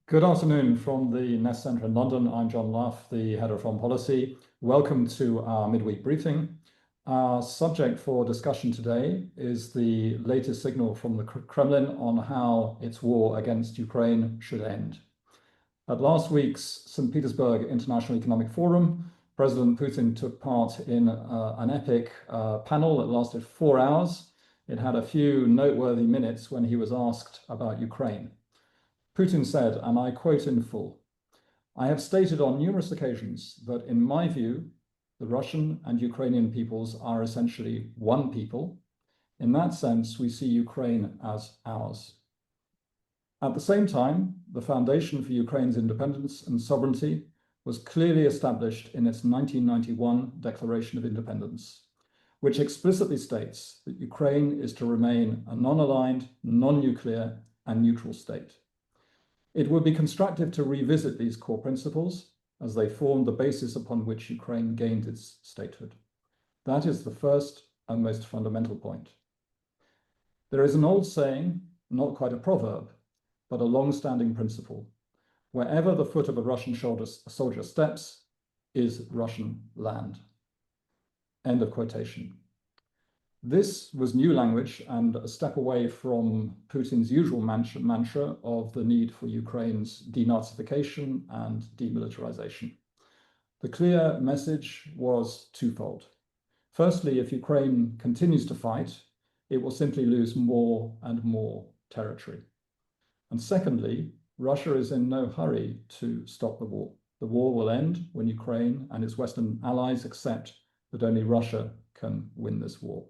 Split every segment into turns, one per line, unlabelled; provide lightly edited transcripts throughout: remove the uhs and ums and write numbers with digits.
Good afternoon from the Nest Centre in London. I'm John Lough, the Head of Foreign Policy. Welcome to our midweek briefing. Our subject for discussion today is the latest signal from the Kremlin on how its war against Ukraine should end. At last week's St. Petersburg International Economic Forum, President Putin took part in an epic panel that lasted 4 hours. It had a few noteworthy minutes when he was asked about Ukraine. Putin said, and I quote in full, "I have stated on numerous occasions that in my view, the Russian and Ukrainian peoples are essentially one people. In that sense, we see Ukraine as ours." At the same time, the foundation for Ukraine's independence and sovereignty was clearly established in its 1991 Declaration of Independence, which explicitly states that Ukraine is to remain a non-aligned, non-nuclear, and neutral state. It would be constructive to revisit these core principles as they formed the basis upon which Ukraine gained its statehood. That is the first and most fundamental point. There is an old saying, not quite a proverb, but a long-standing principle. Wherever the foot of a Russian soldier steps is Russian land. End of quotation. This was new language and a step away from Putin's usual mantra of the need for Ukraine's denazification and demilitarization. The clear message was twofold. Firstly, if Ukraine continues to fight, it will simply lose more and more territory. And secondly, Russia is in no hurry to stop the war. The war will end when Ukraine and its Western allies accept that only Russia can win this war.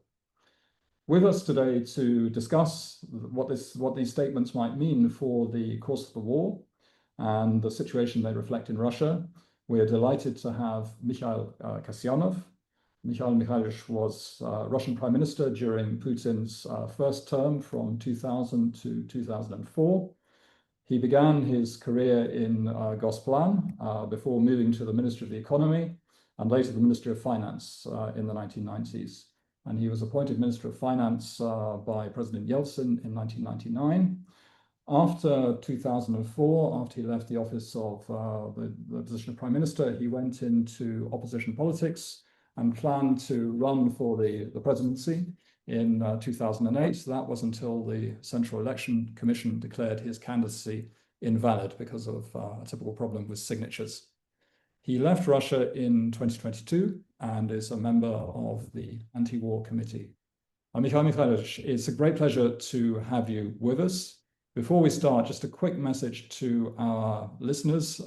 With us today to discuss what these statements might mean for the course of the war and the situation they reflect in Russia, we are delighted to have Mikhail Kasyanov. Mikhail Mikhailovich was Russian Prime Minister during Putin's first term from 2000 to 2004. He began his career in Gosplan before moving to the Ministry of the Economy and later the Ministry of Finance in the 1990s. And he was appointed Minister of Finance by President Yeltsin in 1999. After 2004, after he left the office of the position of Prime Minister, he went into opposition politics and planned to run for the presidency in 2008. So that was until the Central Election Commission declared his candidacy invalid because of a typical problem with signatures. He left Russia in 2022 and is a member of the Anti-War Committee. Mikhail Mikhailovich, it's a great pleasure to have you with us. Before we start, just a quick message to our listeners.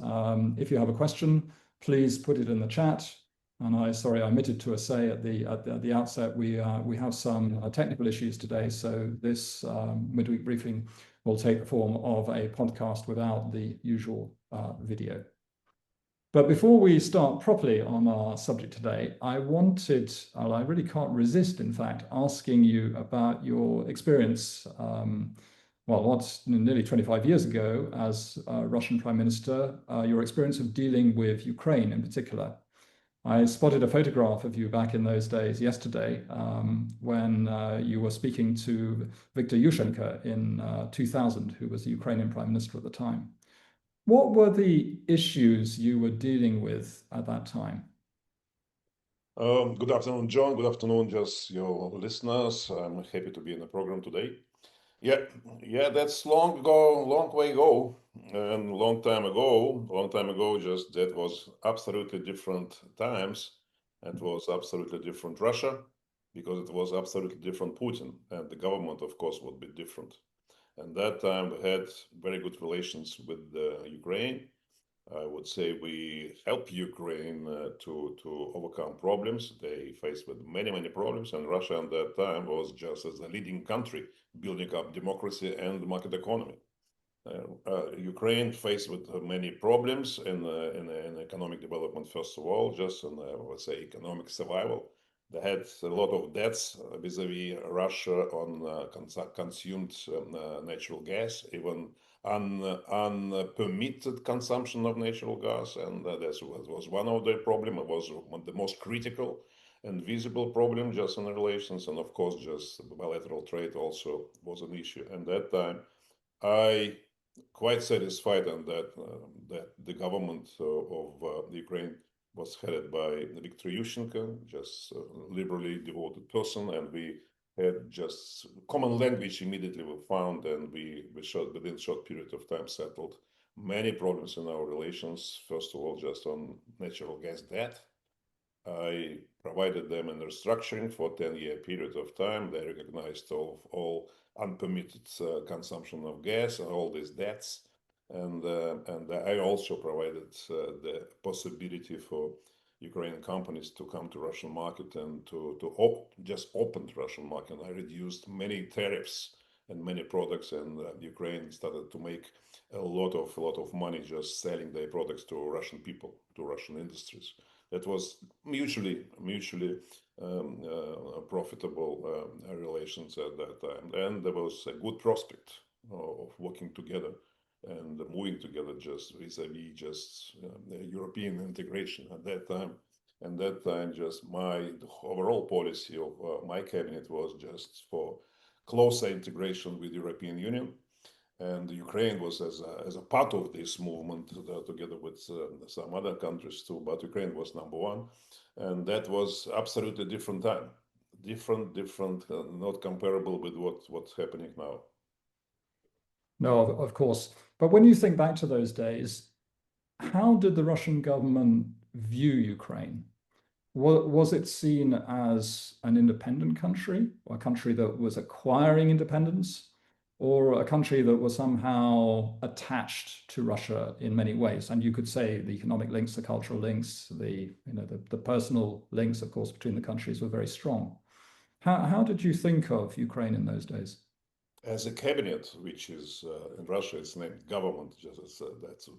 If you have a question, please put it in the chat. And I omitted to say at the outset, we have some technical issues today, so this midweek briefing will take the form of a podcast without the usual video. But before we start properly on our subject today, I really can't resist, in fact, asking you about your experience, what's nearly 25 years ago as Russian Prime Minister, your experience of dealing with Ukraine in particular. I spotted a photograph of you back in those days yesterday when you were speaking to Viktor Yushchenko in 2000, who was the Ukrainian Prime Minister at the time. What were the issues you were dealing with at that time?
Good afternoon, John. Good afternoon, just your listeners. I'm happy to be in the program today. Yeah, that's long way ago, and long time ago, just that was absolutely different times. It was absolutely different Russia, because it was absolutely different Putin, and the government, of course, would be different. And that time we had very good relations with Ukraine. I would say we helped Ukraine to overcome problems. They faced with many problems, and Russia at that time was just as a leading country, building up democracy and market economy. Ukraine faced with many problems in economic development, first of all, just in, let's say, economic survival. They had a lot of debts vis-a-vis Russia on consumed natural gas, even unpermitted consumption of natural gas, and that was one of the problem. It was the most critical and visible problem just in the relations, and of course just bilateral trade also was an issue. And that time I quite satisfied on that that the government of Ukraine was headed by Viktor Yushchenko, just a liberally devoted person, and we had just common language immediately we found, and we within a short period of time settled many problems in our relations. First of all, just on natural gas debt. I provided them in restructuring for a 10-year period of time. They recognized all unpermitted consumption of gas and all these debts. And I also provided the possibility for Ukrainian companies to come to Russian market and to just open the Russian market. I reduced many tariffs and many products, and Ukraine started to make a lot of money just selling their products to Russian people, to Russian industries. That was mutually profitable relations at that time, and there was a good prospect of working together and moving together just vis-a-vis just European integration at that time. And that time, just the overall policy of my cabinet was just for closer integration with the European Union. And Ukraine was as a part of this movement together with some other countries too, but Ukraine was number one. And that was absolutely different time, different, not comparable with what's happening now.
No, of course. But when you think back to those days, how did the Russian government view Ukraine? Was it seen as an independent country, or a country that was acquiring independence, or a country that was somehow attached to Russia in many ways? And you could say the economic links, the cultural links, the personal links, of course, between the countries were very strong. How did you think of Ukraine in those days?
As a cabinet, which is in Russia, it's named government. Just that's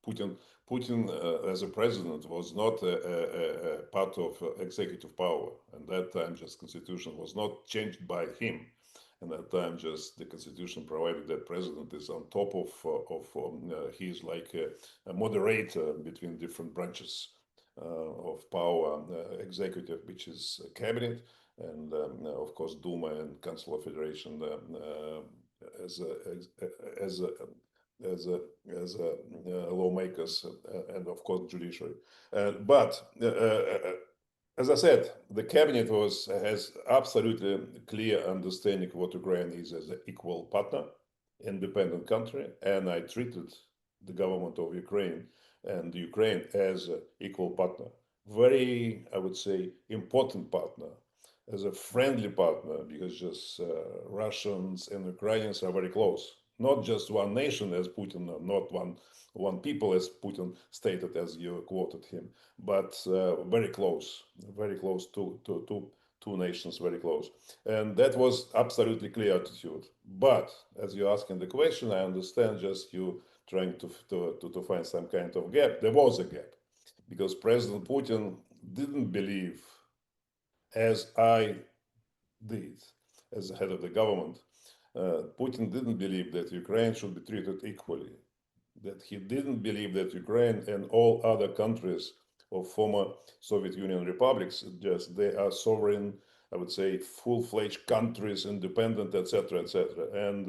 Putin as a president was not a part of executive power, and that time just constitution was not changed by him. And that time, just the constitution provided that president is on top of he's like a moderator between different branches of power, executive, which is cabinet, and of course Duma and Council of Federation as lawmakers, and of course judiciary. But as I said, the cabinet has absolutely clear understanding of what Ukraine is as an equal partner, independent country, and I treated the government of Ukraine and Ukraine as an equal partner. Very, I would say, important partner, as a friendly partner, because just Russians and Ukrainians are very close. Not just one nation as Putin, not one people as Putin stated, as you quoted him, but very close to two nations, very close. And that was absolutely clear attitude. But as you ask in the question, I understand just you trying to find some kind of gap. There was a gap, because President Putin didn't believe, as I did, as the head of the government, Putin didn't believe that Ukraine should be treated equally, that he didn't believe that Ukraine and all other countries of former Soviet Union republics, just they are sovereign, I would say, full-fledged countries, independent, etc., etc. And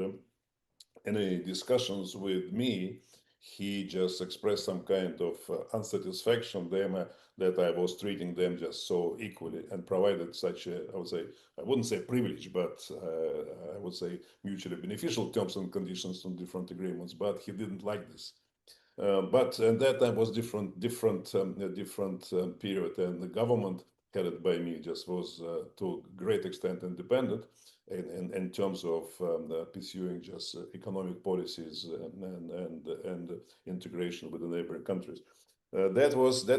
in any discussions with me, he just expressed some kind of unsatisfaction that I was treating them just so equally and provided such a, I would say, I wouldn't say privilege, but I would say mutually beneficial terms and conditions on different agreements. But he didn't like this. But at that time was different period, and the government headed by me just was to a great extent independent in terms of pursuing just economic policies and integration with the neighboring countries. That was the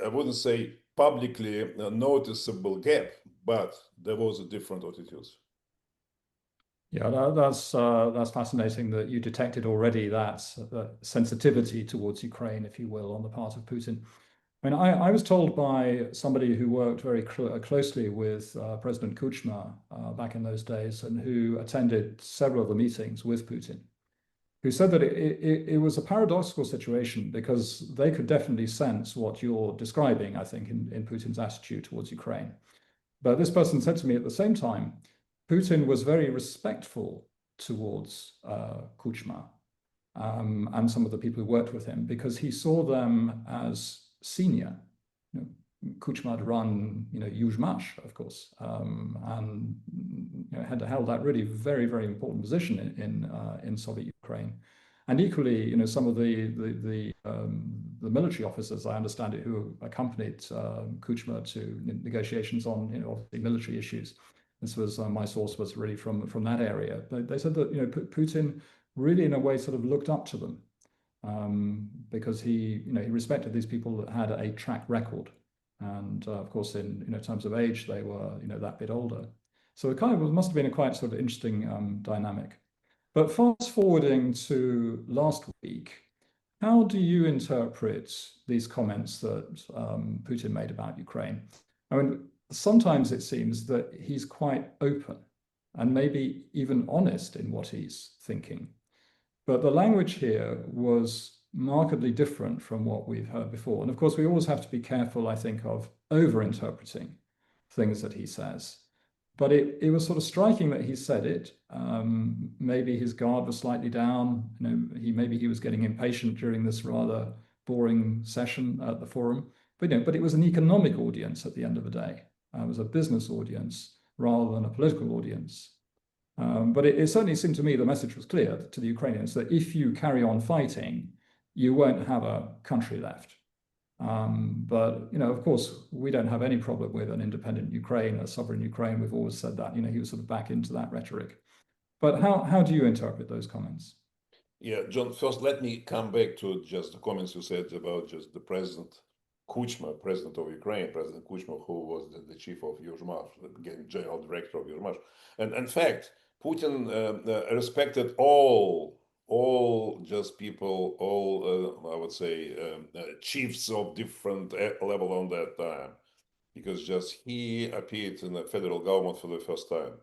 I wouldn't say publicly noticeable gap, but there was a different attitudes.
Yeah, that's fascinating that you detected already that sensitivity towards Ukraine, if you will, on the part of Putin. I mean, I was told by somebody who worked very closely with President Kuchma back in those days, and who attended several of the meetings with Putin, who said that it was a paradoxical situation, because they could definitely sense what you're describing, I think, in Putin's attitude towards Ukraine. But this person said to me at the same time, Putin was very respectful towards Kuchma and some of the people who worked with him, because he saw them as senior. You know, Kuchma had run, Yuzhmash, of course, and had held that really very, very important position in Soviet Ukraine. And equally, some of the military officers, I understand it, who accompanied Kuchma to negotiations on obviously military issues. This was my source was really from that area. They said that Putin really, in a way, sort of looked up to them because he respected these people that had a track record. And of course, in terms of age, they were that bit older. So it kind of must have been a quite sort of interesting dynamic. But fast forwarding to last week, how do you interpret these comments that Putin made about Ukraine? I mean, sometimes it seems that he's quite open and maybe even honest in what he's thinking. But the language here was markedly different from what we've heard before. And of course, we always have to be careful, I think, of over-interpreting things that he says. But it was sort of striking that he said it. Maybe his guard was slightly down. Maybe he was getting impatient during this rather boring session at the forum. But it was an economic audience at the end of the day. It was a business audience rather than a political audience. But it certainly seemed to me the message was clear to the Ukrainians that if you carry on fighting, you won't have a country left. But of course, we don't have any problem with an independent Ukraine, a sovereign Ukraine. We've always said that. He was sort of back into that rhetoric. But how do you interpret those comments?
Yeah, John, first let me come back to just the comments you said about just the President Kuchma, President of Ukraine, President Kuchma, who was the chief of Yuzhmash, again, general director of Yuzhmash. And in fact, Putin respected all just people, I would say, chiefs of different level on that time, because just he appeared in the federal government for the first time.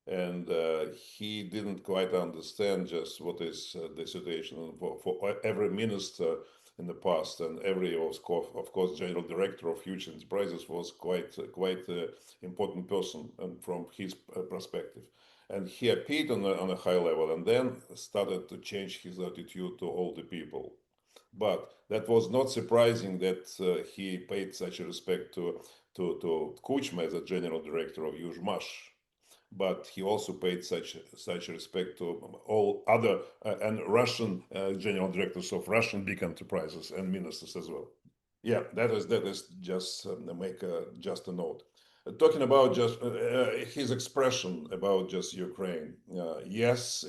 And he didn't quite understand just what is the situation for every minister in the past, and every, of course, general director of huge enterprises was quite important person from his perspective. And he appeared on a high level, and then started to change his attitude to all the people. But that was not surprising that he paid such a respect to Kuchma as a general director of Yuzhmash. But he also paid such respect to all other and Russian general directors of Russian big enterprises and ministers as well. Yeah, that is just make just a note. Talking about just his expression about just Ukraine. Yes,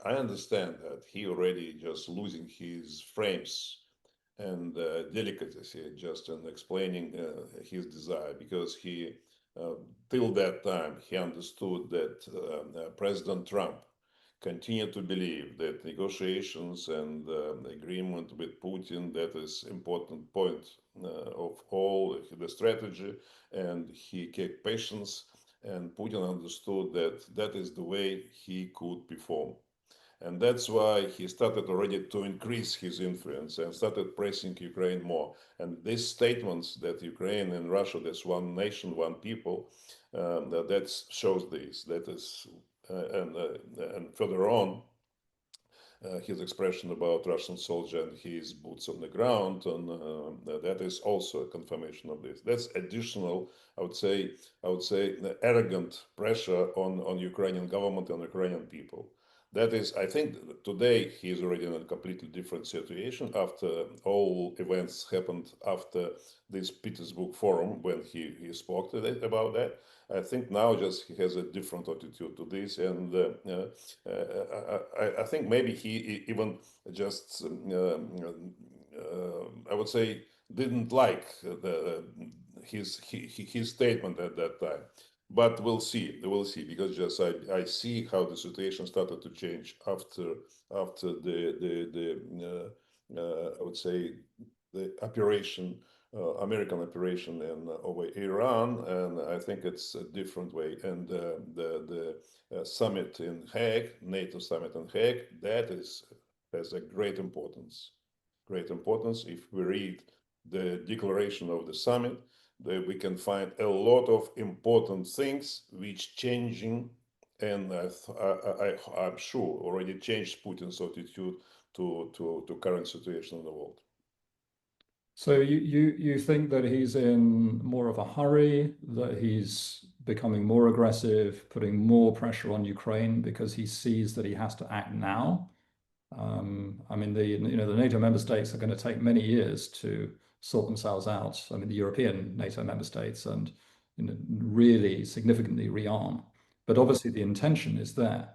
I understand that he already just losing his frames and delicacy just in explaining his desire, because he till that time he understood that President Trump continued to believe that negotiations and agreement with Putin, that is important point of all the strategy, and he kept patience, and Putin understood that that is the way he could perform. And that's why he started already to increase his influence and started pressing Ukraine more. And these statements that Ukraine and Russia, there's one nation, one people, that shows this. That is, and further on, his expression about Russian soldier and his boots on the ground, and that is also a confirmation of this. That's additional, I would say, the arrogant pressure on Ukrainian government and Ukrainian people. That is, I think today he is already in a completely different situation after all events happened after this Petersburg forum when he spoke about that. I think now just he has a different attitude to this, and I think maybe he even just I would say didn't like his statement at that time. But we'll see, because just I see how the situation started to change after the I would say the operation, American operation over Iran, and I think it's a different way. And the summit in Hague, NATO summit in Hague, that has a great importance. Great importance. If we read the declaration of the summit, we can find a lot of important things which changing and I'm sure already changed Putin's attitude to current situation in the world.
So you think that he's in more of a hurry, that he's becoming more aggressive, putting more pressure on Ukraine because he sees that he has to act now? I mean, the NATO member states are going to take many years to sort themselves out. I mean, the European NATO member states and really significantly rearm. But obviously, the intention is there,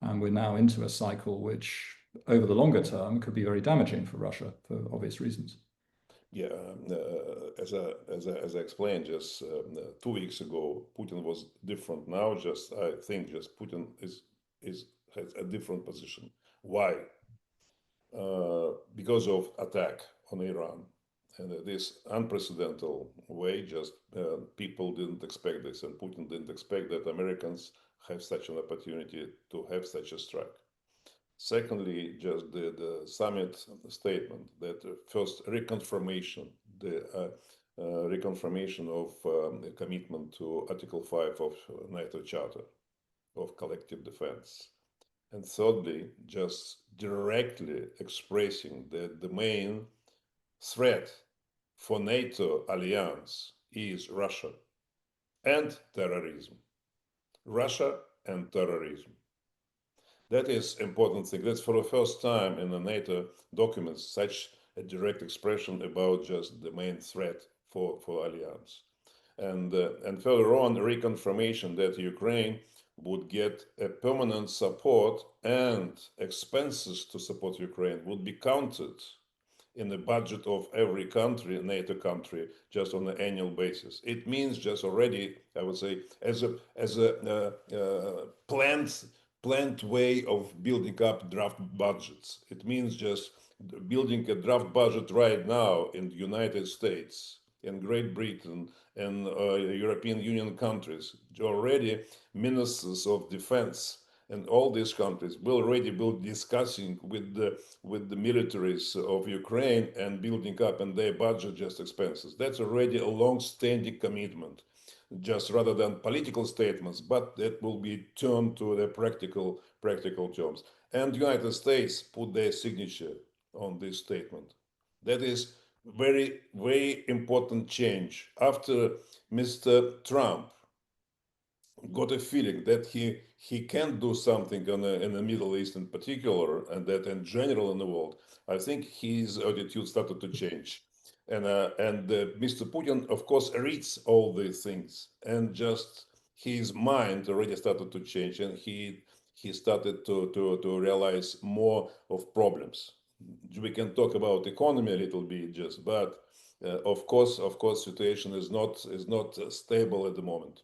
and we're now into a cycle which, over the longer term, could be very damaging for Russia for obvious reasons.
Yeah, as I explained just 2 weeks ago, Putin was different. Now, just I think just Putin is has a different position. Why? Because of attack on Iran, and this unprecedented way. Just people didn't expect this, and Putin didn't expect that Americans have such an opportunity to have such a strike. Secondly, just the summit statement that first reconfirmation, the reconfirmation of the commitment to Article 5 of NATO Charter of collective defense. And thirdly, just directly expressing that the main threat for NATO alliance is Russia and terrorism. Russia and terrorism. That is important thing. That's for the first time in the NATO documents such a direct expression about just the main threat for alliance. And further on, reconfirmation that Ukraine would get a permanent support and expenses to support Ukraine would be counted in the budget of every country, NATO country, just on an annual basis. It means just already, I would say, as a planned way of building up draft budgets. It means just building a draft budget right now in the United States, in Great Britain, and European Union countries. Already ministers of defense and all these countries will already be discussing with the militaries of Ukraine and building up in their budget just expenses. That's already a long-standing commitment, just rather than political statements, but that will be turned to the practical terms. And the United States put their signature on this statement. That is very, very important change. After Mr. Trump got a feeling that he can do something in the Middle East in particular, and that in general in the world, I think his attitude started to change. And Mr. Putin, of course, reads all these things, and just his mind already started to change, and he started to realize more of problems. We can talk about economy a little bit, just, but of course, situation is not stable at the moment.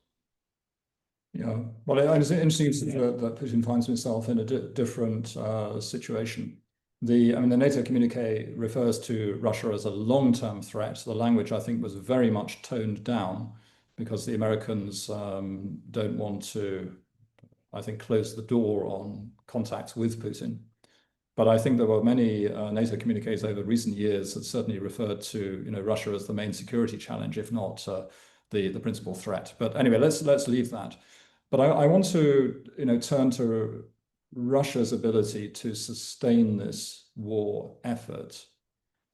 Yeah, well, it's interesting that Putin finds himself in a different situation. I mean, the NATO communique refers to Russia as a long-term threat. The language, I think, was very much toned down because the Americans don't want to, I think, close the door on contacts with Putin. But I think there were many NATO communiques over recent years that certainly referred to, Russia as the main security challenge, if not the principal threat. But anyway, let's leave that. But I want to, turn to Russia's ability to sustain this war effort.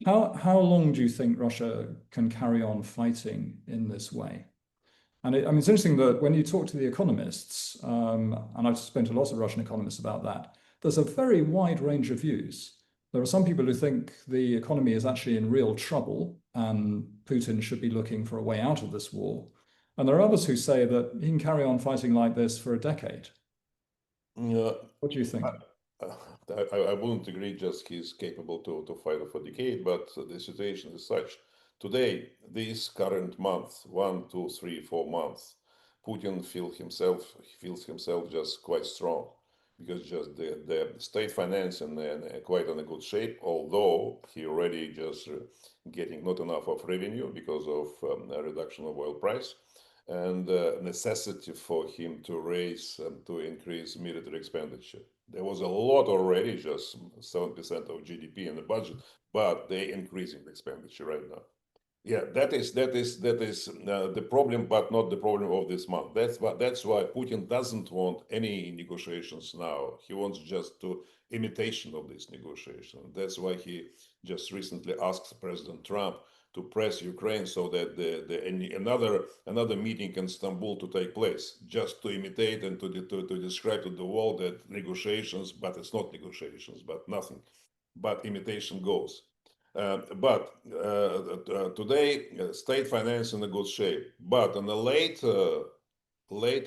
How long do you think Russia can carry on fighting in this way? And I mean, it's interesting that when you talk to the economists, and I've spoken to lots of Russian economists about that, there's a very wide range of views. There are some people who think the economy is actually in real trouble and Putin should be looking for a way out of this war. And there are others who say that he can carry on fighting like this for a decade. What do you think?
I wouldn't agree just he's capable to fight for a decade, but the situation is such. Today, this current month, 1, 2, 3, 4 months, Putin feels himself just quite strong because just the state financing and quite in a good shape, although he already just getting not enough of revenue because of a reduction of oil price and necessity for him to raise to increase military expenditure. There was a lot already, just 7% of GDP in the budget, but they're increasing the expenditure right now. Yeah, that is the problem, but not the problem of this month. That's why Putin doesn't want any negotiations now. He wants just to imitation of this negotiation. That's why he just recently asked President Trump to press Ukraine so that another meeting in Istanbul to take place, just to imitate and to describe to the world that negotiations, but it's not negotiations, but nothing, but imitation goes. But today, state finance in a good shape. But in the later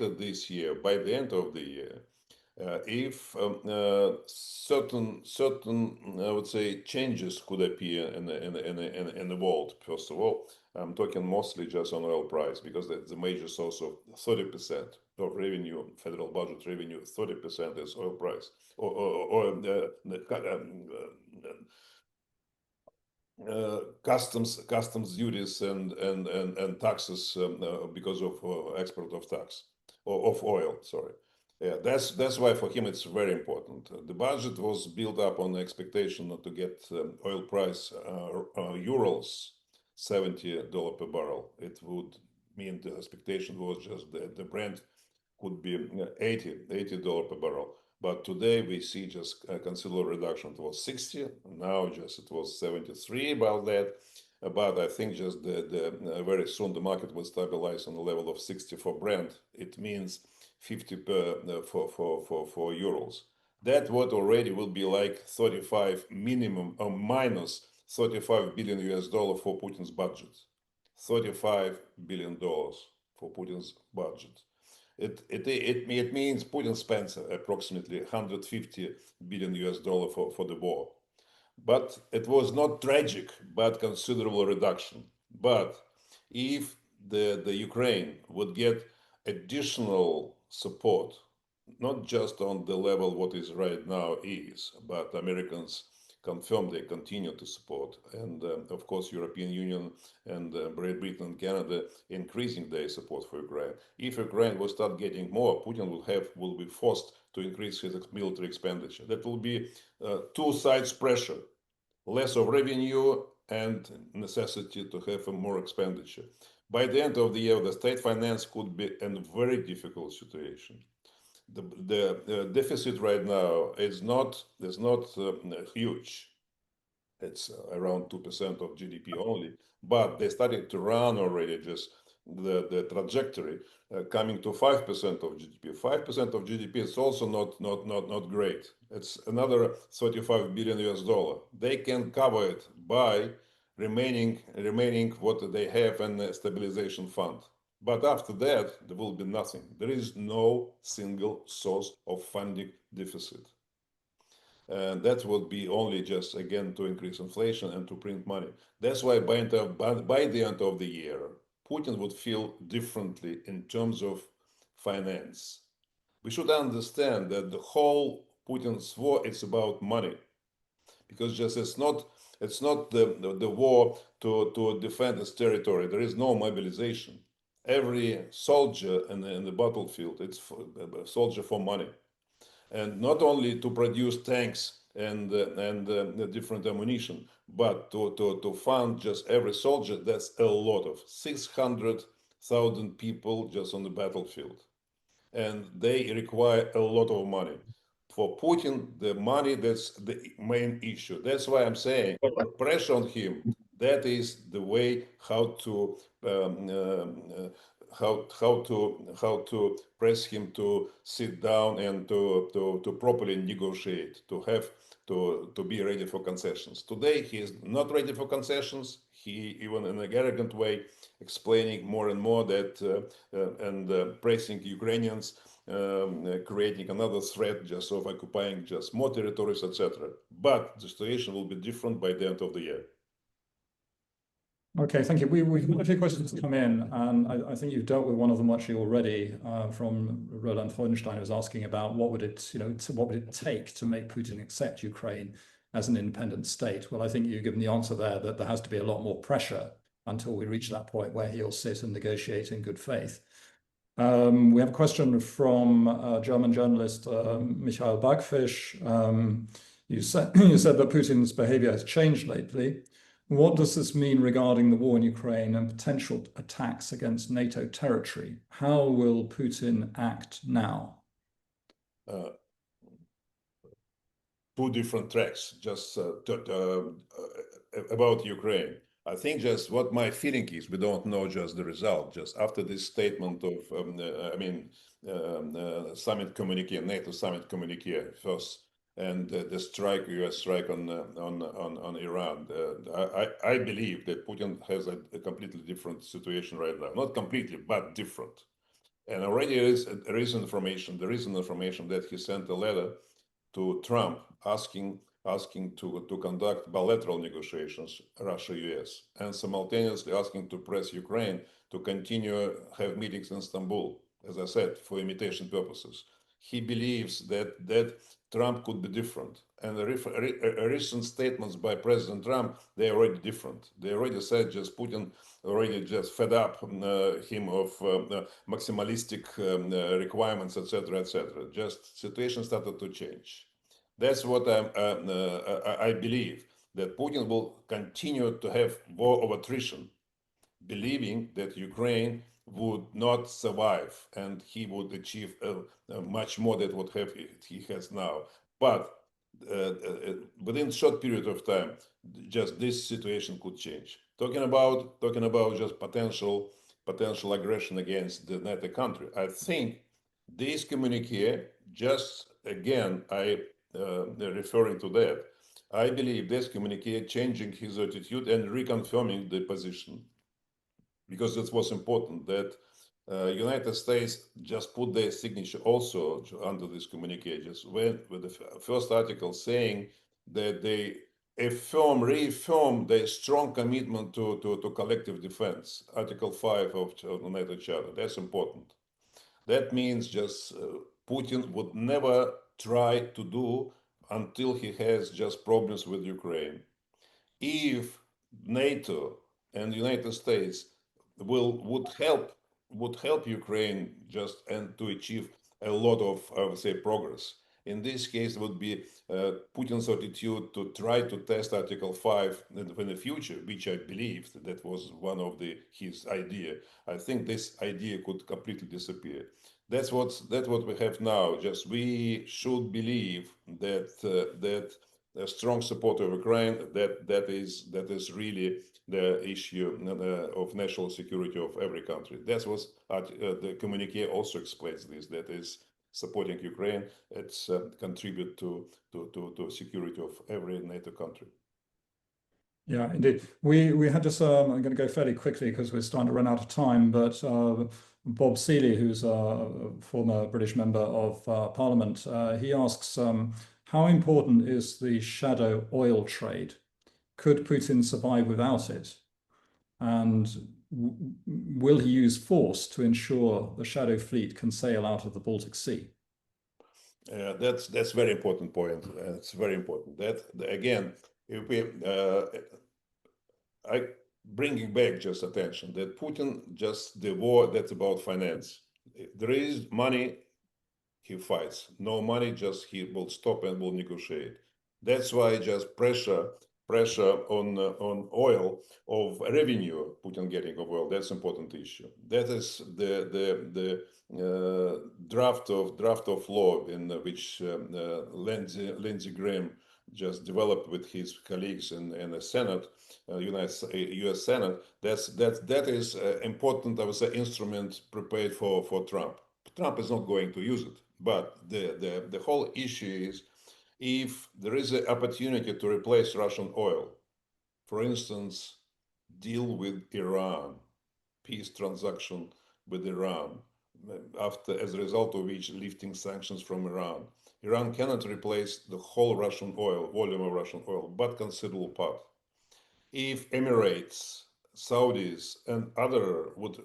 this year, by the end of the year, if certain I would say changes could appear in the world. First of all, I'm talking mostly just on oil price, because that's the major source of 30% of revenue, federal budget revenue. 30% is oil price, or customs duties and taxes because of export of tax or of oil. Sorry, yeah, that's why for him it's very important. The budget was built up on the expectation to get oil price euros $70 per barrel. It would mean the expectation was just the Brent could be $80 per barrel. But today we see just a considerable reduction. It was 60, now just it was 73 about that. But I think just the very soon the market will stabilize on the level of 60 for Brent. It means 50 for euros. That what already will be like 35 minimum or minus 35 billion US dollar for Putin's budget. $35 billion for Putin's budget. It means Putin spends approximately 150 billion US dollar for the war. But it was not tragic, but considerable reduction. But if the Ukraine would get additional support, not just on the level what is right now is, but Americans confirm they continue to support, and of course European Union and Great Britain and Canada increasing their support for Ukraine. If Ukraine will start getting more, Putin will be forced to increase his military expenditure. That will be two sides pressure, less of revenue and necessity to have more expenditure. By the end of the year, the state finance could be in a very difficult situation. The deficit right now is not huge. It's around 2% of GDP only, but they started to run already just the trajectory coming to 5% of GDP. 5% of GDP is also not great. It's another 35 billion US dollar. They can cover it by remaining what they have in the stabilization fund. But after that, there will be nothing. There is no single source of funding deficit. And that would be only just, again, to increase inflation and to print money. That's why by the end of the year, Putin would feel differently in terms of finance. We should understand that the whole Putin's war is about money. Because just it's not the war to defend its territory. There is no mobilization. Every soldier in the battlefield, it's a soldier for money, and not only to produce tanks and different ammunition, but to fund just every soldier. That's a lot of 600,000 people just on the battlefield, and they require a lot of money. For Putin, the money, that's the main issue. That's why I'm saying pressure on him. That is the way how to press him to sit down and to properly negotiate, to be ready for concessions. Today he is not ready for concessions. He, even in an arrogant way, explaining more and more that and pressing Ukrainians, creating another threat just of occupying just more territories, etc. But the situation will be different by the end of the year.
Okay, thank you. We've got a few questions to come in, and I think you've dealt with one of them actually already, from Roland Freudenstein, who's asking about what would it take to make Putin accept Ukraine as an independent state. Well, I think you've given the answer there, that there has to be a lot more pressure until we reach that point where he'll sit and negotiate in good faith. We have a question from German journalist Mikhail Bagfish. You said that Putin's behavior has changed lately. What does this mean regarding the war in Ukraine and potential attacks against NATO territory? How will Putin act now?
Two different tracks just about Ukraine. I think just what my feeling is, we don't know just the result. Just after this statement of, summit communique, NATO summit communique first, and the strike, U.S. strike on Iran. I believe that Putin has a completely different situation right now. Not completely, but different. And already there is information that he sent a letter to Trump asking to conduct bilateral negotiations, Russia-US, and simultaneously asking to press Ukraine to continue have meetings in Istanbul, as I said, for imitation purposes. He believes that Trump could be different. And the recent statements by President Trump, they're already different. They already said just Putin already just fed up him of maximalistic requirements, etc., etc. Just situation started to change. That's what I believe, that Putin will continue to have war of attrition, believing that Ukraine would not survive and he would achieve much more than what he has now. But within a short period of time, just this situation could change. Talking about just potential aggression against the NATO country, I think this communique, just again, referring to that, I believe this communique changing his attitude and reconfirming the position, because it was important that United States just put their signature also under this communique, just went with the first article saying that they reaffirm their strong commitment to collective defense, Article 5 of the NATO Charter. That's important. That means just Putin would never try to do until he has just problems with Ukraine. If NATO and the United States would help Ukraine just and to achieve a lot of, I would say, progress. In this case, it would be Putin's attitude to try to test Article 5 in the future, which I believe that was one of his idea. I think this idea could completely disappear. That's what we have now. Just we should believe that a strong support of Ukraine, that is really the issue of national security of every country. That's what the communique also explains this. That is supporting Ukraine. It's contribute to security of every NATO country.
Yeah, indeed. We had just I'm going to go fairly quickly because we're starting to run out of time. But Bob Seeley, who's a former British member of Parliament, he asks, how important is the shadow oil trade? Could Putin survive without it? And will he use force to ensure the shadow fleet can sail out of the Baltic Sea?
That's very important point. It's very important. That again, if we I bringing back just attention that Putin just the war that's about finance. There is money, he fights. No money, just he will stop and will negotiate. That's why just pressure on oil of revenue Putin getting of oil. That's important issue. That is the draft of law in which Lindsey Graham just developed with his colleagues in the Senate, U.S. Senate. That is important, I would say, instrument prepared for Trump. Trump is not going to use it, but the whole issue is if there is an opportunity to replace Russian oil, for instance, deal with Iran, peace transaction with Iran, as a result of which lifting sanctions from Iran. Iran cannot replace the whole Russian oil, volume of Russian oil, but considerable part. If Emirates, Saudis, and other would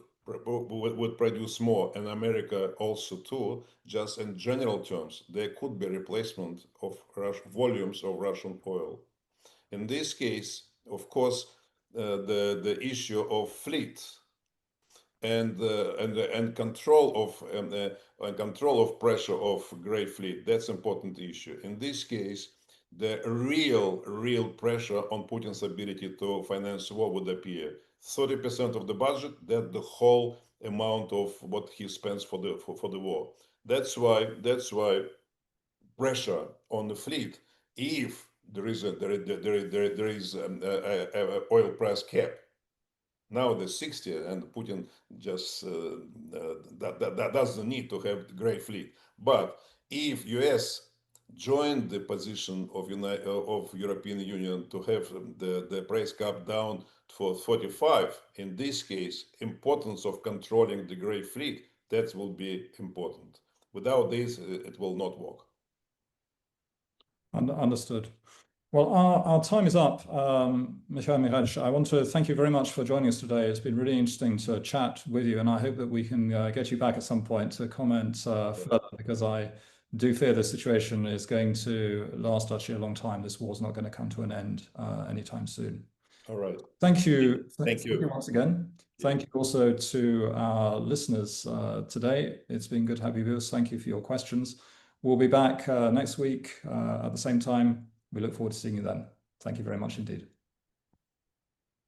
produce more, and America also too, just in general terms, there could be replacement of volumes of Russian oil. In this case, of course, the issue of fleet and control of pressure of gray fleet, that's important issue. In this case, the real pressure on Putin's ability to finance war would appear. 30% of the budget, that's the whole amount of what he spends for the war. That's why pressure on the fleet, if there is a oil price cap. Now the 60, and Putin just doesn't need to have great fleet. But if US joined the position of European Union to have the price cap down for 45, in this case, importance of controlling the gray fleet, that will be important. Without this, it will not work.
Understood. Well, our time is up. Mikhail Mikhailovich, I want to thank you very much for joining us today. It's been really interesting to chat with you, and I hope that we can get you back at some point to comment further, because I do fear the situation is going to last actually a long time. This war is not going to come to an end anytime soon.
All right.
Thank you.
Thank you
Once again. Thank you also to our listeners today. It's been good to have you with us. Thank you for your questions. We'll be back next week at the same time. We look forward to seeing you then. Thank you very much indeed.